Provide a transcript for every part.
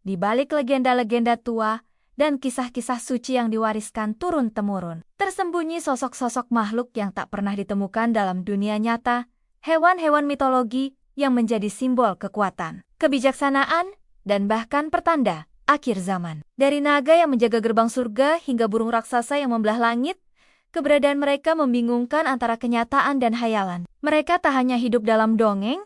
di balik legenda-legenda tua dan kisah-kisah suci yang diwariskan turun-temurun, tersembunyi sosok-sosok makhluk yang tak pernah ditemukan dalam dunia nyata, hewan-hewan mitologi yang menjadi simbol kekuatan, kebijaksanaan, dan bahkan pertanda akhir zaman. Dari naga yang menjaga gerbang surga hingga burung raksasa yang membelah langit, keberadaan mereka membingungkan antara kenyataan dan hayalan. Mereka tak hanya hidup dalam dongeng,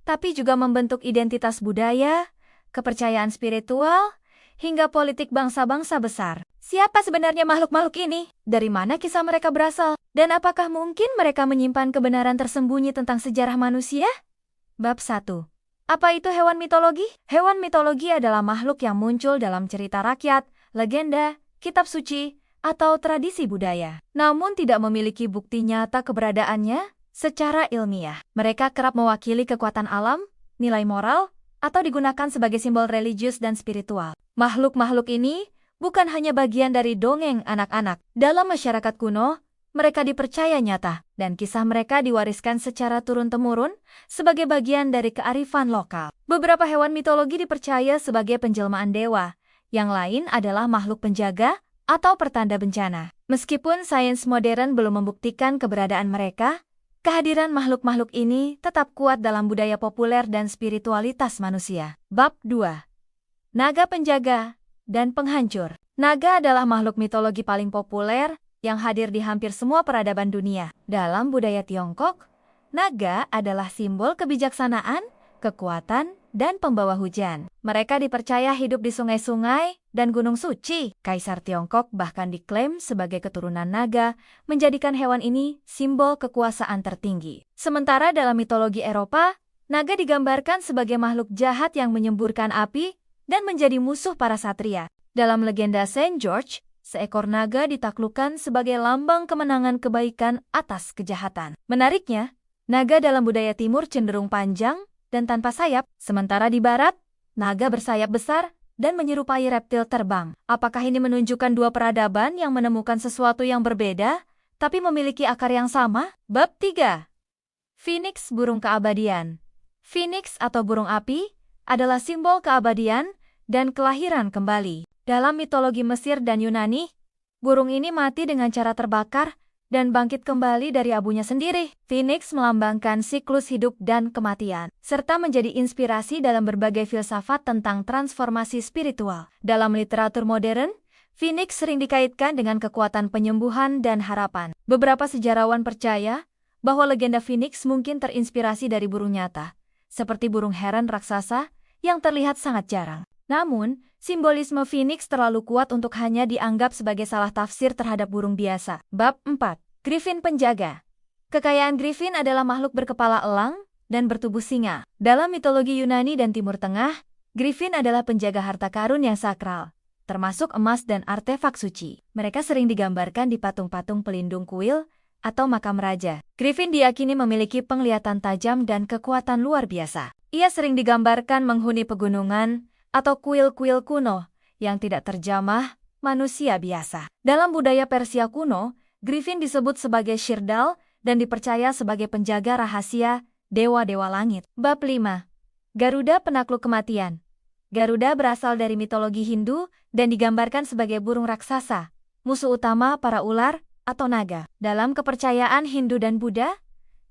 tapi juga membentuk identitas budaya, kepercayaan spiritual, hingga politik bangsa-bangsa besar. Siapa sebenarnya makhluk-makhluk ini? Dari mana kisah mereka berasal? Dan apakah mungkin mereka menyimpan kebenaran tersembunyi tentang sejarah manusia? Bab 1. Apa itu hewan mitologi? Hewan mitologi adalah makhluk yang muncul dalam cerita rakyat, legenda, kitab suci, atau tradisi budaya. Namun tidak memiliki bukti nyata keberadaannya secara ilmiah. Mereka kerap mewakili kekuatan alam, nilai moral, atau digunakan sebagai simbol religius dan spiritual. Makhluk-makhluk ini bukan hanya bagian dari dongeng anak-anak. Dalam masyarakat kuno, mereka dipercaya nyata, dan kisah mereka diwariskan secara turun-temurun sebagai bagian dari kearifan lokal. Beberapa hewan mitologi dipercaya sebagai penjelmaan dewa, yang lain adalah makhluk penjaga atau pertanda bencana. Meskipun sains modern belum membuktikan keberadaan mereka, kehadiran makhluk-makhluk ini tetap kuat dalam budaya populer dan spiritualitas manusia. Bab 2. Naga penjaga dan penghancur. Naga adalah makhluk mitologi paling populer yang hadir di hampir semua peradaban dunia. Dalam budaya Tiongkok, naga adalah simbol kebijaksanaan, kekuatan, dan pembawa hujan. Mereka dipercaya hidup di sungai-sungai dan gunung suci. Kaisar Tiongkok bahkan diklaim sebagai keturunan naga, menjadikan hewan ini simbol kekuasaan tertinggi. Sementara dalam mitologi Eropa, naga digambarkan sebagai makhluk jahat yang menyemburkan api dan menjadi musuh para satria. Dalam legenda Saint George, seekor naga ditaklukkan sebagai lambang kemenangan kebaikan atas kejahatan. Menariknya, naga dalam budaya timur cenderung panjang dan tanpa sayap, sementara di barat, naga bersayap besar dan menyerupai reptil terbang. Apakah ini menunjukkan dua peradaban yang menemukan sesuatu yang berbeda, tapi memiliki akar yang sama? Bab 3. Phoenix, burung keabadian. Phoenix atau burung api adalah simbol keabadian dan kelahiran kembali. Dalam mitologi Mesir dan Yunani, burung ini mati dengan cara terbakar dan bangkit kembali dari abunya sendiri. Phoenix melambangkan siklus hidup dan kematian, serta menjadi inspirasi dalam berbagai filsafat tentang transformasi spiritual. Dalam literatur modern, Phoenix sering dikaitkan dengan kekuatan penyembuhan dan harapan. Beberapa sejarawan percaya bahwa legenda Phoenix mungkin terinspirasi dari burung nyata, seperti burung heron raksasa yang terlihat sangat jarang. Namun, simbolisme Phoenix terlalu kuat untuk hanya dianggap sebagai salah tafsir terhadap burung biasa. Bab 4. Griffin penjaga. Kekayaan Griffin adalah makhluk berkepala elang dan bertubuh singa. Dalam mitologi Yunani dan Timur Tengah, Griffin adalah penjaga harta karun yang sakral, termasuk emas dan artefak suci. Mereka sering digambarkan di patung-patung pelindung kuil atau makam raja. Griffin diyakini memiliki penglihatan tajam dan kekuatan luar biasa. Ia sering digambarkan menghuni pegunungan atau kuil-kuil kuno yang tidak terjamah manusia biasa. Dalam budaya Persia kuno, Griffin disebut sebagai Shirdal dan dipercaya sebagai penjaga rahasia dewa-dewa langit. Bab 5. Garuda penakluk kematian. Garuda berasal dari mitologi Hindu dan digambarkan sebagai burung raksasa, musuh utama para ular atau naga. Dalam kepercayaan Hindu dan Buddha,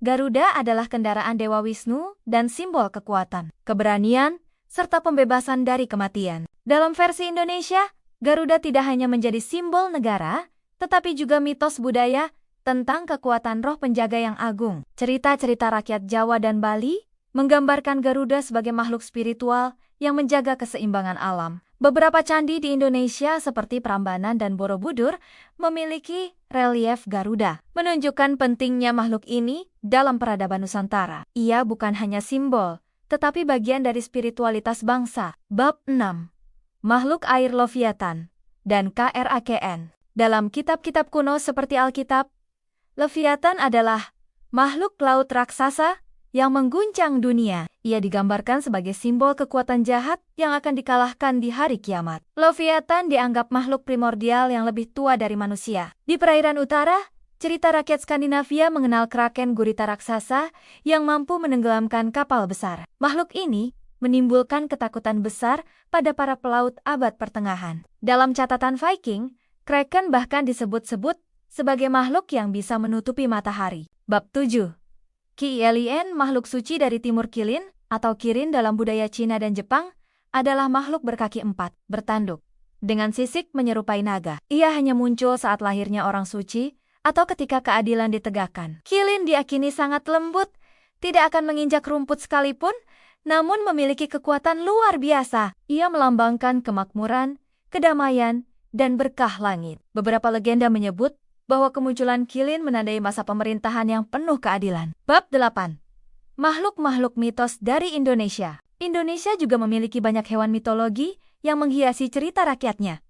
Garuda adalah kendaraan Dewa Wisnu dan simbol kekuatan, keberanian, serta pembebasan dari kematian. Dalam versi Indonesia, Garuda tidak hanya menjadi simbol negara, tetapi juga mitos budaya tentang kekuatan roh penjaga yang agung. Cerita-cerita rakyat Jawa dan Bali menggambarkan Garuda sebagai makhluk spiritual yang menjaga keseimbangan alam. Beberapa candi di Indonesia seperti Prambanan dan Borobudur memiliki relief Garuda, menunjukkan pentingnya makhluk ini dalam peradaban Nusantara. Ia bukan hanya simbol, tetapi bagian dari spiritualitas bangsa. Bab 6. Makhluk air Leviathan dan Krakn. Dalam kitab-kitab kuno seperti Alkitab, Leviathan adalah makhluk laut raksasa yang mengguncang dunia. Ia digambarkan sebagai simbol kekuatan jahat yang akan dikalahkan di hari kiamat. Leviathan dianggap makhluk primordial yang lebih tua dari manusia. Di perairan utara, cerita rakyat Skandinavia mengenal kraken gurita raksasa yang mampu menenggelamkan kapal besar. Makhluk ini menimbulkan ketakutan besar pada para pelaut abad pertengahan. Dalam catatan Viking, Kraken bahkan disebut-sebut sebagai makhluk yang bisa menutupi matahari. Bab 7. Kiilien, makhluk suci dari Timur Kilin, atau Kirin dalam budaya Cina dan Jepang, adalah makhluk berkaki 4, bertanduk. Dengan sisik menyerupai naga. Ia hanya muncul saat lahirnya orang suci, atau ketika keadilan ditegakkan. Kilin diakini sangat lembut, tidak akan menginjak rumput sekalipun, namun memiliki kekuatan luar biasa. Ia melambangkan kemakmuran, kedamaian, dan berkah langit. Beberapa legenda menyebut bahwa kemunculan Kilin menandai masa pemerintahan yang penuh keadilan. Bab 8. Makhluk-makhluk mitos dari Indonesia. Indonesia juga memiliki banyak hewan mitologi yang menghiasi cerita rakyatnya.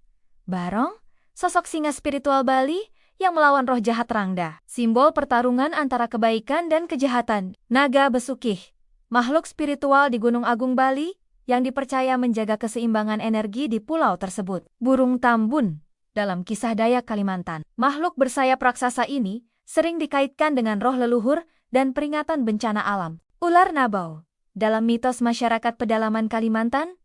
Barong, sosok singa spiritual Bali yang melawan roh jahat Rangda. Simbol pertarungan antara kebaikan dan kejahatan. Naga Besukih, makhluk spiritual di Gunung Agung Bali yang dipercaya menjaga keseimbangan energi di pulau tersebut. Burung Tambun, dalam kisah Dayak Kalimantan. Makhluk bersayap raksasa ini sering dikaitkan dengan roh leluhur dan peringatan bencana alam. Ular Nabau, dalam mitos masyarakat pedalaman Kalimantan,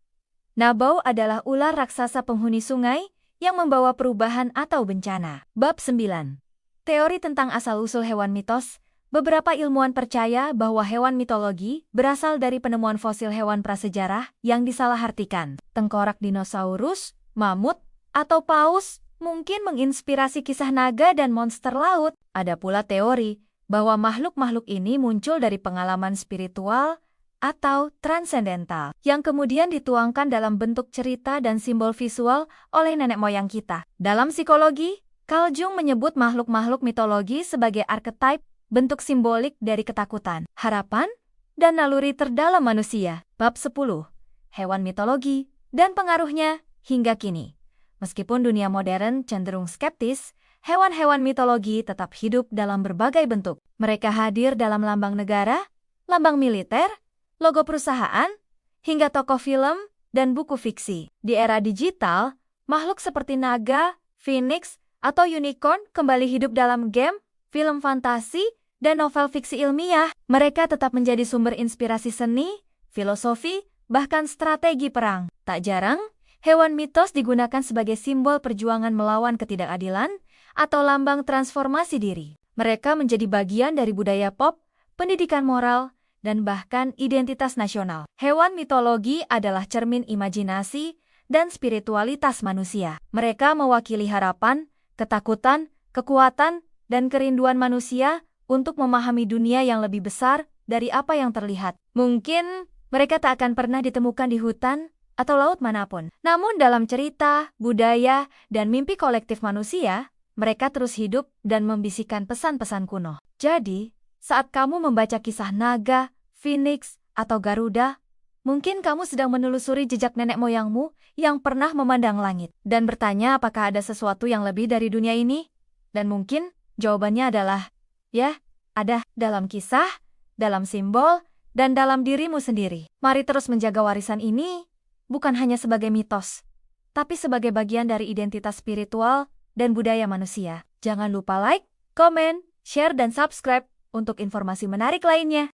Nabau adalah ular raksasa penghuni sungai yang membawa perubahan atau bencana. Bab 9. Teori tentang asal-usul hewan mitos. Beberapa ilmuwan percaya bahwa hewan mitologi berasal dari penemuan fosil hewan prasejarah yang disalahartikan. Tengkorak dinosaurus, mamut, atau paus mungkin menginspirasi kisah naga dan monster laut. Ada pula teori bahwa makhluk-makhluk ini muncul dari pengalaman spiritual atau transendental, yang kemudian dituangkan dalam bentuk cerita dan simbol visual oleh nenek moyang kita. Dalam psikologi, Carl Jung menyebut makhluk-makhluk mitologi sebagai archetype, bentuk simbolik dari ketakutan, harapan, dan naluri terdalam manusia. Bab 10. Hewan mitologi dan pengaruhnya hingga kini. Meskipun dunia modern cenderung skeptis, hewan-hewan mitologi tetap hidup dalam berbagai bentuk. Mereka hadir dalam lambang negara, lambang militer, logo perusahaan, hingga tokoh film dan buku fiksi. Di era digital, makhluk seperti naga, phoenix, atau unicorn kembali hidup dalam game, film fantasi, dan novel fiksi ilmiah. Mereka tetap menjadi sumber inspirasi seni, filosofi, bahkan strategi perang. Tak jarang, hewan mitos digunakan sebagai simbol perjuangan melawan ketidakadilan atau lambang transformasi diri. Mereka menjadi bagian dari budaya pop, pendidikan moral, dan bahkan identitas nasional. Hewan mitologi adalah cermin imajinasi dan spiritualitas manusia. Mereka mewakili harapan, ketakutan, kekuatan, dan kerinduan manusia untuk memahami dunia yang lebih besar dari apa yang terlihat. Mungkin mereka tak akan pernah ditemukan di hutan atau laut manapun. Namun dalam cerita, budaya, dan mimpi kolektif manusia, mereka terus hidup dan membisikkan pesan-pesan kuno. Jadi, saat kamu membaca kisah naga, phoenix, atau Garuda, mungkin kamu sedang menelusuri jejak nenek moyangmu yang pernah memandang langit dan bertanya apakah ada sesuatu yang lebih dari dunia ini? Dan mungkin jawabannya adalah, ya, ada dalam kisah, dalam simbol, dan dalam dirimu sendiri. Mari terus menjaga warisan ini, bukan hanya sebagai mitos, tapi sebagai bagian dari identitas spiritual dan budaya manusia. Jangan lupa like, komen, share, dan subscribe untuk informasi menarik lainnya.